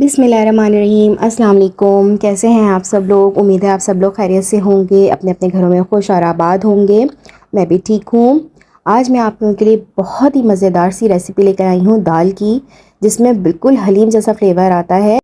बिस्मिल्लाहिर्रहमानिर्रहीम। अस्सलाम वालेकुम। कैसे हैं आप सब लोग? उम्मीद है आप सब लोग खैरियत से होंगे, अपने अपने घरों में खुश और आबाद होंगे। मैं भी ठीक हूँ। आज मैं आप लोगों के लिए बहुत ही मज़ेदार सी रेसिपी लेकर आई हूँ दाल की, जिसमें बिल्कुल हलीम जैसा फ्लेवर आता है।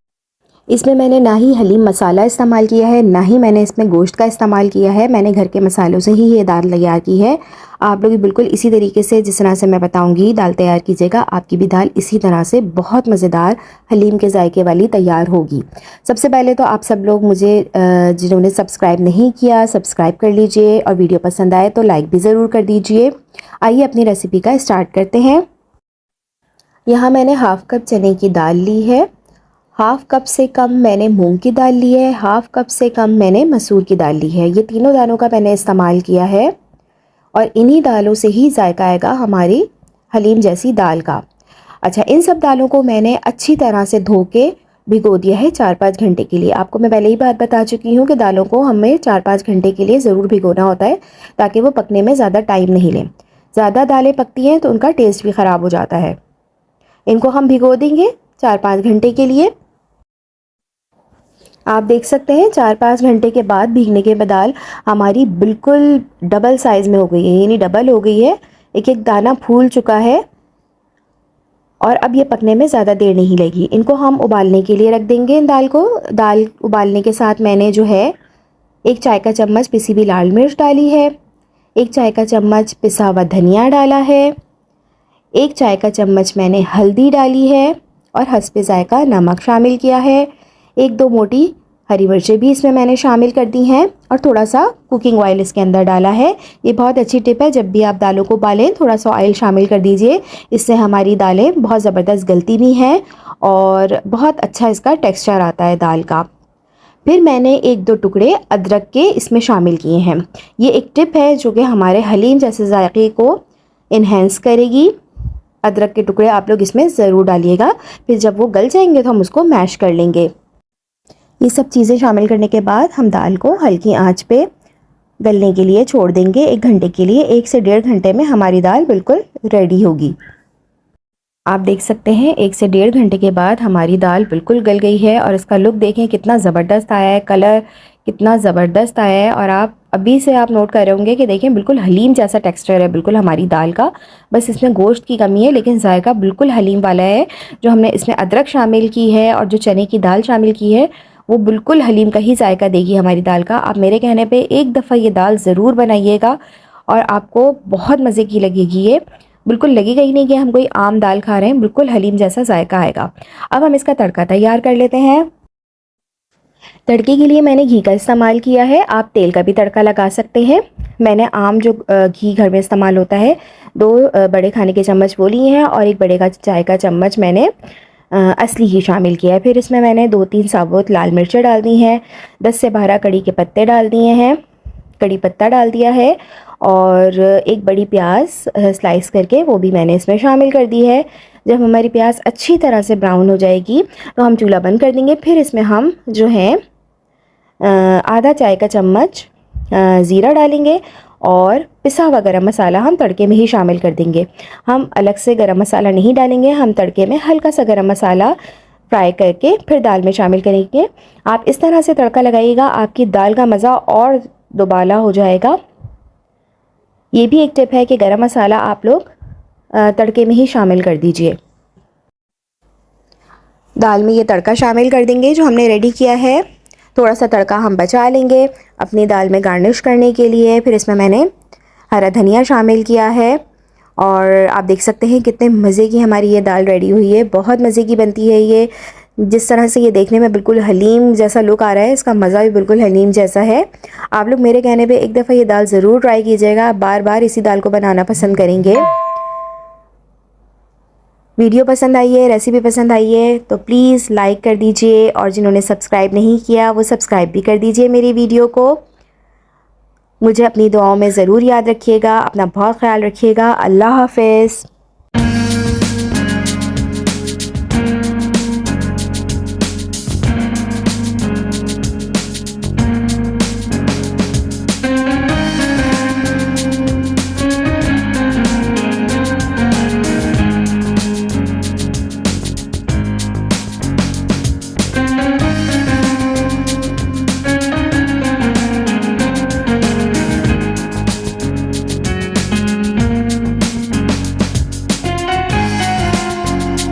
इसमें मैंने ना ही हलीम मसाला इस्तेमाल किया है, ना ही मैंने इसमें गोश्त का इस्तेमाल किया है। मैंने घर के मसालों से ही ये दाल तैयार की है। आप लोग भी बिल्कुल इसी तरीके से, जिस तरह से मैं बताऊंगी, दाल तैयार कीजिएगा। आपकी भी दाल इसी तरह से बहुत मज़ेदार हलीम के जायके वाली तैयार होगी। सबसे पहले तो आप सब लोग मुझे जिन्होंने सब्सक्राइब नहीं किया, सब्सक्राइब कर लीजिए, और वीडियो पसंद आए तो लाइक भी ज़रूर कर दीजिए। आइए अपनी रेसिपी का स्टार्ट करते हैं। यहाँ मैंने हाफ़ कप चने की दाल ली है, हाफ़ कप से कम मैंने मूंग की दाल ली है, हाफ़ कप से कम मैंने मसूर की दाल ली है। ये तीनों दालों का मैंने इस्तेमाल किया है, और इन्हीं दालों से ही जायका आएगा हमारी हलीम जैसी दाल का। अच्छा, इन सब दालों को मैंने अच्छी तरह से धो के भिगो दिया है 4-5 घंटे के लिए। आपको मैं पहले ही बात बता चुकी हूँ कि दालों को हमें 4-5 घंटे के लिए ज़रूर भिगोना होता है, ताकि वो पकने में ज़्यादा टाइम नहीं लें। ज़्यादा दालें पकती हैं तो उनका टेस्ट भी ख़राब हो जाता है। इनको हम भिगो देंगे 4-5 घंटे के लिए। आप देख सकते हैं 4-5 घंटे के बाद भीगने के बाद दाल हमारी बिल्कुल डबल साइज़ में हो गई है, यानी डबल हो गई है। एक एक दाना फूल चुका है, और अब ये पकने में ज़्यादा देर नहीं लगी। इनको हम उबालने के लिए रख देंगे इन दाल को। दाल उबालने के साथ मैंने जो है 1 चाय का चम्मच पिसी हुई लाल मिर्च डाली है, 1 चाय का चम्मच पिसा हुआ धनिया डाला है, 1 चाय का चम्मच मैंने हल्दी डाली है, और हस्बे ज़ायका नमक शामिल किया है। 1-2 मोटी हरी मिर्चें भी इसमें मैंने शामिल कर दी हैं, और थोड़ा सा कुकिंग ऑयल इसके अंदर डाला है। ये बहुत अच्छी टिप है, जब भी आप दालों को उबालें थोड़ा सा ऑयल शामिल कर दीजिए। इससे हमारी दालें बहुत ज़बरदस्त गलती भी हैं, और बहुत अच्छा इसका टेक्स्चर आता है दाल का। फिर मैंने 1-2 टुकड़े अदरक के इसमें शामिल किए हैं। ये एक टिप है जो कि हमारे हलीम जैसे जायके को इन्हेंस करेगी। अदरक के टुकड़े आप लोग इसमें ज़रूर डालिएगा। फिर जब वो गल जाएंगे तो हम उसको मैश कर लेंगे। ये सब चीज़ें शामिल करने के बाद हम दाल को हल्की आंच पे गलने के लिए छोड़ देंगे 1 घंटे के लिए। 1 से 1.5 घंटे में हमारी दाल बिल्कुल रेडी होगी। आप देख सकते हैं 1 से 1.5 घंटे के बाद हमारी दाल बिल्कुल गल गई है, और इसका लुक देखें कितना ज़बरदस्त आया है, कलर कितना ज़बरदस्त आया है। और आप अभी से आप नोट कर रहे होंगे कि देखें बिल्कुल हलीम जैसा टेक्सचर है बिल्कुल हमारी दाल का। बस इसमें गोश्त की कमी है, लेकिन जायका बिल्कुल हलीम वाला है। जो हमने इसमें अदरक शामिल की है और जो चने की दाल शामिल की है, वो बिल्कुल हलीम का ही जायका देगी हमारी दाल का। आप मेरे कहने पे एक दफ़ा ये दाल ज़रूर बनाइएगा, और आपको बहुत मज़े की लगेगी। ये बिल्कुल लगेगा ही नहीं कि हम कोई आम दाल खा रहे हैं, बिल्कुल हलीम जैसा जायका आएगा। अब हम इसका तड़का तैयार कर लेते हैं। तड़के के लिए मैंने घी का इस्तेमाल किया है, आप तेल का भी तड़का लगा सकते हैं। मैंने आम जो घी घर में इस्तेमाल होता है, 2 बड़े खाने के चम्मच वो लिए हैं, और 1 बड़े का चाय का चम्मच मैंने असली घी शामिल किया है। फिर इसमें मैंने 2-3 साबुत लाल मिर्चें डाल दी हैं, 10 से 12 कड़ी के पत्ते डाल दिए हैं, कड़ी पत्ता डाल दिया है, और 1 बड़ी प्याज स्लाइस करके वो भी मैंने इसमें शामिल कर दी है। जब हमारी प्याज अच्छी तरह से ब्राउन हो जाएगी तो हम चूल्हा बंद कर देंगे। फिर इसमें हम जो है आधा चाय का चम्मच ज़ीरा डालेंगे, और पिसा हुआ गरम मसाला हम तड़के में ही शामिल कर देंगे। हम अलग से गरम मसाला नहीं डालेंगे, हम तड़के में हल्का सा गरम मसाला फ्राई करके फिर दाल में शामिल करेंगे। आप इस तरह से तड़का लगाइएगा, आपकी दाल का मज़ा और दोबाला हो जाएगा। ये भी एक टिप है कि गरम मसाला आप लोग तड़के में ही शामिल कर दीजिए। दाल में ये तड़का शामिल कर देंगे जो हमने रेडी किया है। थोड़ा सा तड़का हम बचा लेंगे अपनी दाल में गार्निश करने के लिए। फिर इसमें मैंने हरा धनिया शामिल किया है, और आप देख सकते हैं कितने मज़े की हमारी ये दाल रेडी हुई है। बहुत मज़े की बनती है ये। जिस तरह से ये देखने में बिल्कुल हलीम जैसा लुक आ रहा है, इसका मज़ा भी बिल्कुल हलीम जैसा है। आप लोग मेरे कहने पे एक दफ़ा ये दाल ज़रूर ट्राई कीजिएगा, बार बार इसी दाल को बनाना पसंद करेंगे। वीडियो पसंद आई है, रेसिपी पसंद आई है तो प्लीज़ लाइक कर दीजिए, और जिन्होंने सब्सक्राइब नहीं किया वो सब्सक्राइब भी कर दीजिए मेरी वीडियो को। मुझे अपनी दुआओं में ज़रूर याद रखिएगा। अपना बहुत ख्याल रखिएगा। अल्लाह हाफ़िज़।